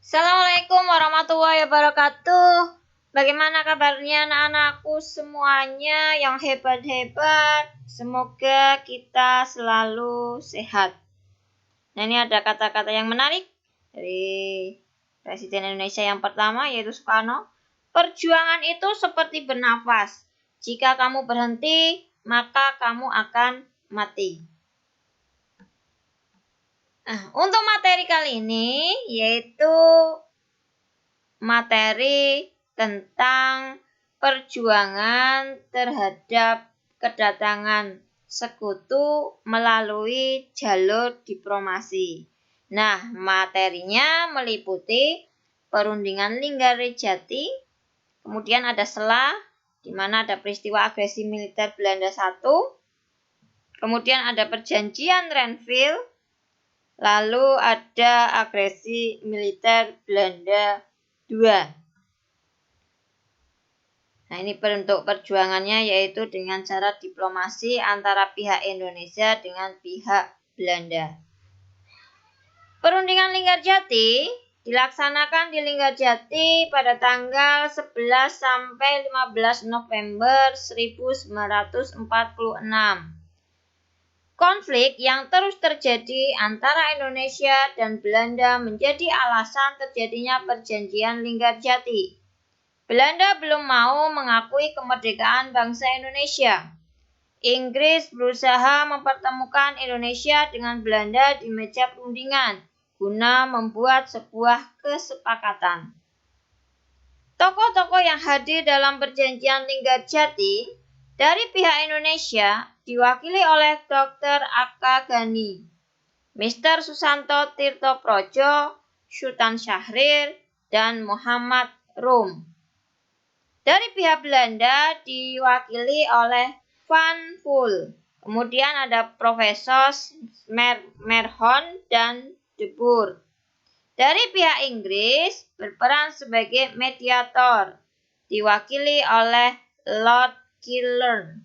Assalamualaikum warahmatullahi wabarakatuh. Bagaimana kabarnya anak-anakku semuanya yang hebat-hebat? Semoga kita selalu sehat. Nah, ini ada kata-kata yang menarik dari Presiden Indonesia yang pertama, yaitu Soekarno. Perjuangan itu seperti bernafas. Jika kamu berhenti, maka kamu akan mati. Nah, untuk materi kali ini yaitu materi tentang perjuangan terhadap kedatangan sekutu melalui jalur diplomasi. Nah, materinya meliputi perundingan Linggarjati, kemudian ada Selah, di mana ada peristiwa agresi militer Belanda 1, kemudian ada perjanjian Renville, lalu ada agresi militer Belanda 2. Nah, ini bentuk perjuangannya yaitu dengan cara diplomasi antara pihak Indonesia dengan pihak Belanda. Perundingan Linggarjati dilaksanakan di Linggarjati pada tanggal 11 sampai 15 November 1946. Konflik yang terus terjadi antara Indonesia dan Belanda menjadi alasan terjadinya perjanjian Linggarjati. Belanda belum mau mengakui kemerdekaan bangsa Indonesia. Inggris berusaha mempertemukan Indonesia dengan Belanda di meja perundingan guna membuat sebuah kesepakatan. Tokoh-tokoh yang hadir dalam perjanjian Linggarjati dari pihak Indonesia diwakili oleh Dr. A.K. Ghani, Mr. Susanto Tirtoprojo, Sultan Syahrir, dan Muhammad Rum. Dari pihak Belanda diwakili oleh Van Poel. Kemudian ada Profesor Merhon dan De Boer. Dari pihak Inggris berperan sebagai mediator, diwakili oleh Lord Killern.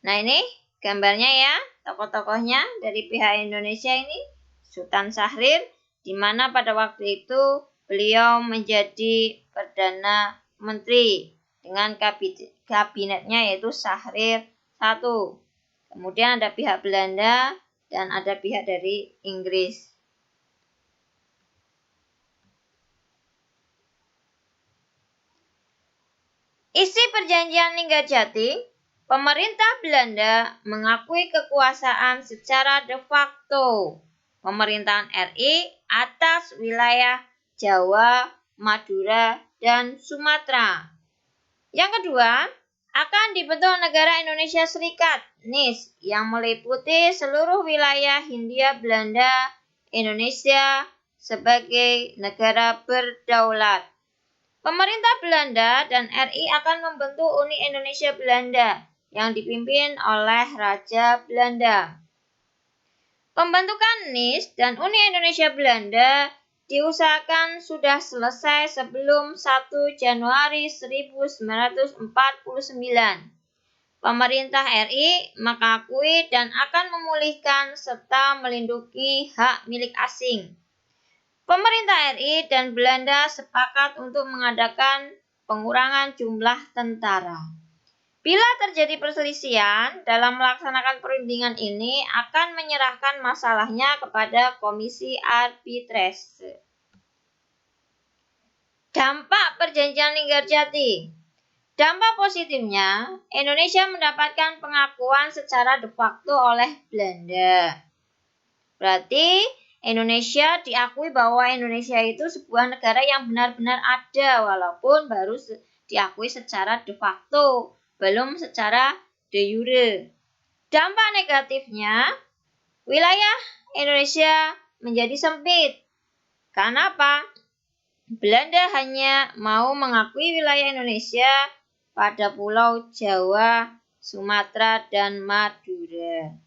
Nah, ini gambarnya ya, tokoh-tokohnya dari pihak Indonesia ini. Sultan Syahrir, di mana pada waktu itu beliau menjadi Perdana Menteri dengan kabinetnya yaitu Syahrir I. Kemudian ada pihak Belanda dan ada pihak dari Inggris. Isi perjanjian Linggarjati, pemerintah Belanda mengakui kekuasaan secara de facto pemerintahan RI atas wilayah Jawa, Madura, dan Sumatera. Yang kedua, akan dibentuk negara Indonesia Serikat (NIS) yang meliputi seluruh wilayah Hindia Belanda Indonesia sebagai negara berdaulat. Pemerintah Belanda dan RI akan membentuk Uni Indonesia Belanda yang dipimpin oleh Raja Belanda. Pembentukan NIS dan Uni Indonesia Belanda diusahakan sudah selesai sebelum 1 Januari 1949. Pemerintah RI mengakui dan akan memulihkan serta melindungi hak milik asing. Pemerintah RI dan Belanda sepakat untuk mengadakan pengurangan jumlah tentara. Bila terjadi perselisihan dalam melaksanakan perundingan ini, akan menyerahkan masalahnya kepada Komisi Arbitrase. Dampak perjanjian Linggarjati. Dampak positifnya, Indonesia mendapatkan pengakuan secara de facto oleh Belanda. Berarti Indonesia diakui bahwa Indonesia itu sebuah negara yang benar-benar ada, walaupun baru diakui secara de facto, belum secara de jure. Dampak negatifnya, wilayah Indonesia menjadi sempit. Karena apa? Belanda hanya mau mengakui wilayah Indonesia pada Pulau Jawa, Sumatera, dan Madura.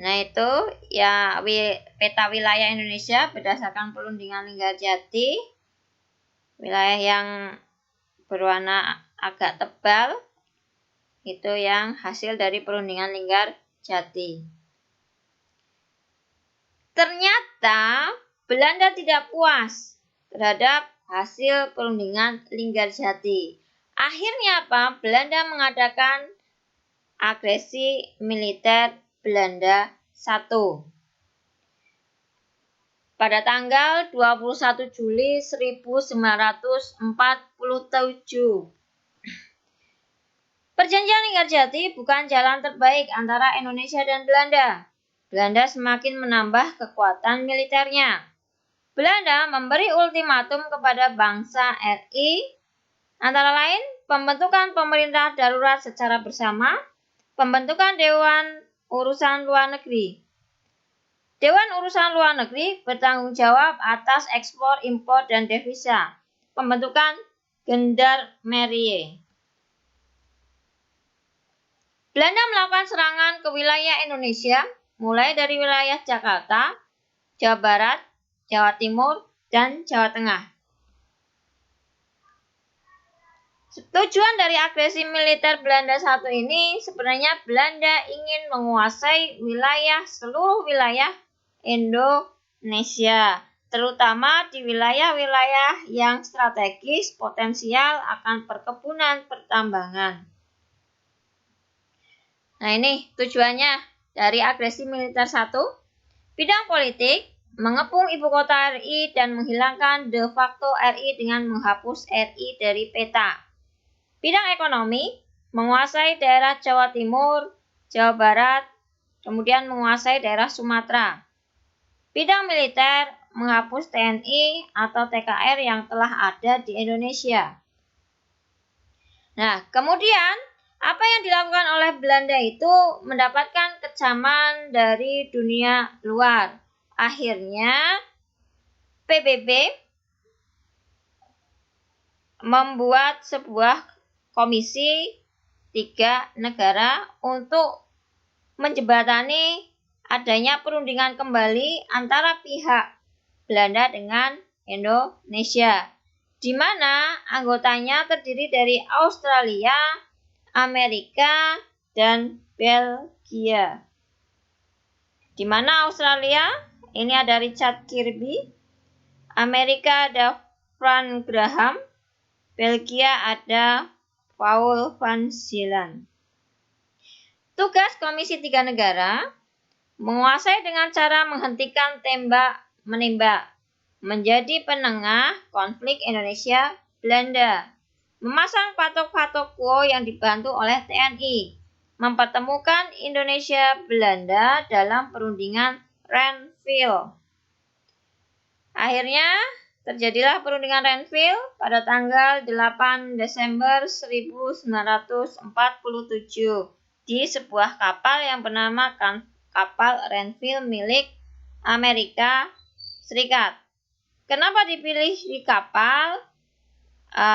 Nah, itu ya peta wilayah Indonesia berdasarkan perundingan Linggarjati. Wilayah yang berwarna agak tebal itu yang hasil dari perundingan Linggarjati. Ternyata Belanda tidak puas terhadap hasil perundingan Linggarjati. Akhirnya apa? Belanda mengadakan agresi militer Belanda 1 pada tanggal 21 Juli 1947. Perjanjian Linggarjati bukan jalan terbaik antara Indonesia dan Belanda. Belanda semakin menambah kekuatan militernya. Belanda memberi ultimatum kepada bangsa RI, antara lain pembentukan pemerintah darurat secara bersama, pembentukan Dewan Urusan Luar Negeri. Dewan Urusan Luar Negeri bertanggung jawab atas ekspor, impor, dan devisa. Pembentukan Gendarmerie. Belanda melakukan serangan ke wilayah Indonesia, mulai dari wilayah Jakarta, Jawa Barat, Jawa Timur, dan Jawa Tengah. Tujuan dari agresi militer Belanda 1 ini sebenarnya Belanda ingin menguasai seluruh wilayah Indonesia, terutama di wilayah-wilayah yang strategis potensial akan perkebunan pertambangan. Nah, ini tujuannya dari agresi militer 1. Bidang politik, mengepung ibu kota RI dan menghilangkan de facto RI dengan menghapus RI dari peta. Bidang ekonomi, menguasai daerah Jawa Timur, Jawa Barat, kemudian menguasai daerah Sumatera. Bidang militer, menghapus TNI atau TKR yang telah ada di Indonesia. Nah, kemudian apa yang dilakukan oleh Belanda itu mendapatkan kecaman dari dunia luar. Akhirnya PBB membuat sebuah komisi 3 negara untuk menjembatani adanya perundingan kembali antara pihak Belanda dengan Indonesia, di mana anggotanya terdiri dari Australia, Amerika, dan Belgia. Di mana Australia ini ada Richard Kirby, Amerika ada Frank Graham, Belgia ada Paul van Zeeland. Tugas Komisi 3 Negara menguasai dengan cara menghentikan tembak-menembak, menjadi penengah konflik Indonesia-Belanda, memasang patok-patok kuo yang dibantu oleh TNI, mempertemukan Indonesia-Belanda dalam perundingan Renville. Akhirnya terjadilah perundingan Renville pada tanggal 8 Desember 1947 di sebuah kapal yang bernama kapal Renville milik Amerika Serikat. Kenapa dipilih di kapal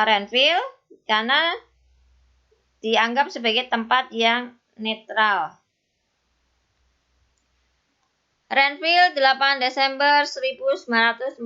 Renville? Karena dianggap sebagai tempat yang netral. Renville 8 Desember 1947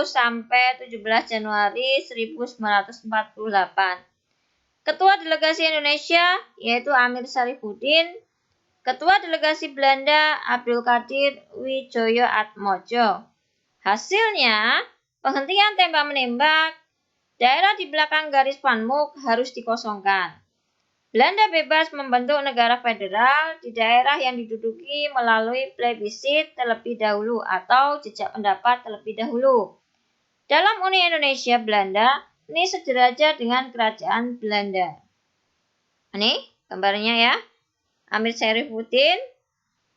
sampai 17 Januari 1948. Ketua Delegasi Indonesia yaitu Amir Syarifuddin, Ketua Delegasi Belanda Abdul Qadir Widjoyo-Atmojo. Hasilnya, penghentian tembak-menembak, daerah di belakang garis Panmuk harus dikosongkan. Belanda bebas membentuk negara federal di daerah yang diduduki melalui plebisit terlebih dahulu atau jejak pendapat terlebih dahulu. Dalam Uni Indonesia Belanda, ini sederajat dengan kerajaan Belanda. Ini gambarnya ya. Amir Syarifuddin,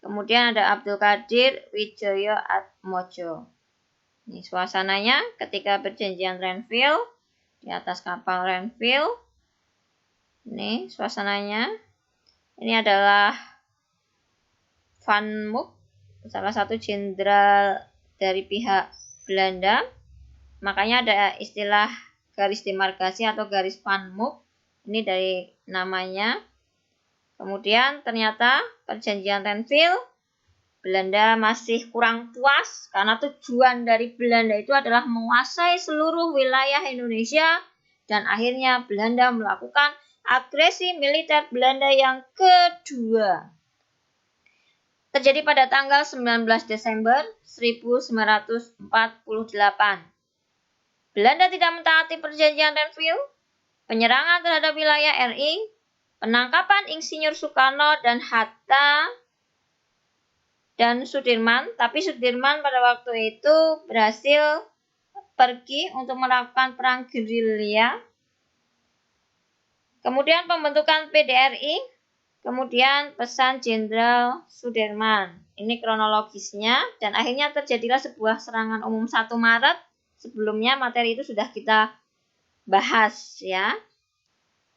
kemudian ada Abdul Qadir Widjoyo-Atmojo. Ini suasananya ketika perjanjian Renville di atas kapal Renville. Ini suasananya. Ini adalah Van Mook, salah satu jenderal dari pihak Belanda. Makanya ada istilah garis demarkasi atau garis Van Mook. Ini dari namanya. Kemudian ternyata perjanjian Renville, Belanda masih kurang puas karena tujuan dari Belanda itu adalah menguasai seluruh wilayah Indonesia, dan akhirnya Belanda melakukan agresi militer Belanda yang kedua. terjadi pada tanggal 19 Desember 1948. Belanda tidak mentaati perjanjian Renville, penyerangan terhadap wilayah RI, penangkapan Insinyur Soekarno dan Hatta dan Sudirman, tapi Sudirman pada waktu itu berhasil pergi untuk melakukan perang gerilya. Kemudian pembentukan PDRI, kemudian pesan Jenderal Sudirman. Ini kronologisnya, dan akhirnya terjadilah sebuah serangan umum 1 Maret. Sebelumnya materi itu sudah kita bahas ya.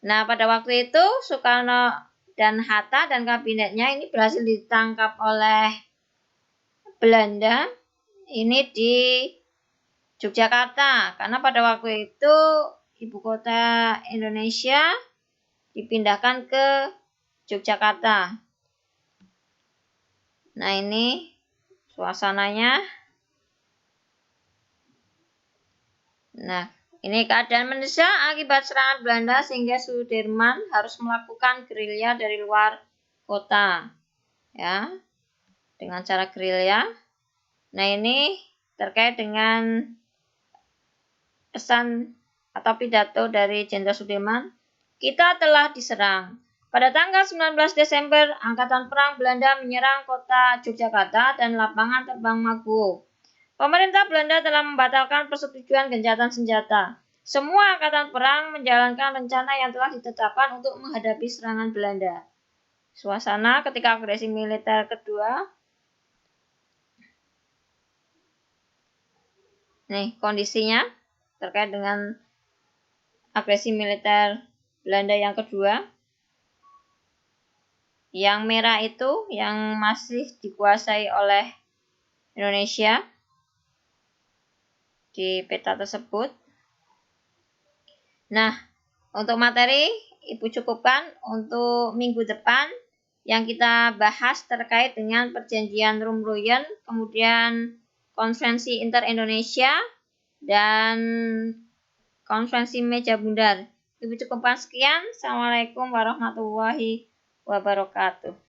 Nah, pada waktu itu Soekarno dan Hatta dan kabinetnya ini berhasil ditangkap oleh Belanda ini di Yogyakarta, karena pada waktu itu ibu kota Indonesia dipindahkan ke Yogyakarta. Nah, ini suasananya. Nah, ini keadaan mendesak akibat serangan Belanda sehingga Sudirman harus melakukan gerilya dari luar kota. Ya, dengan cara gerilya. Nah, ini terkait dengan pesan atau pidato dari Jenderal Sudirman. Kita telah diserang. Pada tanggal 19 Desember, Angkatan Perang Belanda menyerang kota Yogyakarta dan lapangan terbang Maguwo. Pemerintah Belanda telah membatalkan persetujuan gencatan senjata. Semua angkatan perang menjalankan rencana yang telah ditetapkan untuk menghadapi serangan Belanda. Suasana ketika agresi militer kedua. Nih, kondisinya terkait dengan agresi militer Belanda yang kedua. Yang merah itu yang masih dikuasai oleh Indonesia di peta tersebut. Nah, untuk materi Ibu cukupkan untuk minggu depan yang kita bahas terkait dengan perjanjian Rumruyen, kemudian konferensi Inter-Indonesia, dan konferensi meja bundar. Ibu cukupkan sekian. Assalamualaikum warahmatullahi wabarakatuh.